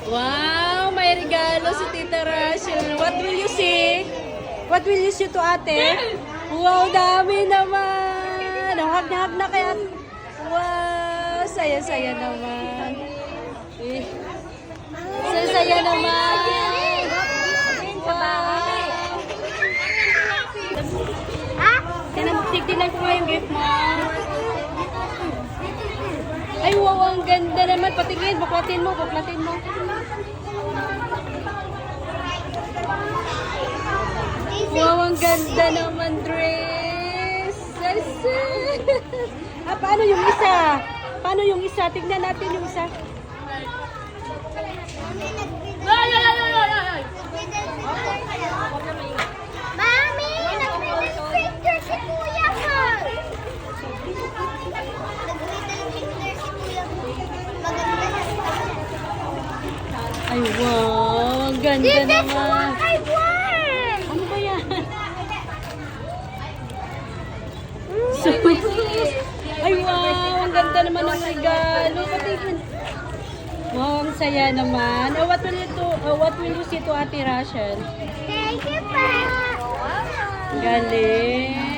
Wow, may regalo si Tita Rachel. What will you see? What will you see to ate? Wow, dami naman. Hag na kaya. Wow, saya-saya naman. Eh, saya-saya naman. Wow. Tignan ko nga yung gift mo. Ay, wow, ang ganda naman. Patingin, buklatin mo. Wow, ang ganda naman dress. Paano yung isa? Tignan natin yung isa. Mami, nag-picture si Kuya ko. Nag-picture si Kuya ko. Maganda siya. Ay, wow, ang ganda naman. I won! Ano ba yan? Ay, wow, ang ganda naman ng regalo. Patingin. Wow, ang saya naman. What will you see to Ate Rachel? Thank you, Pa. Galing.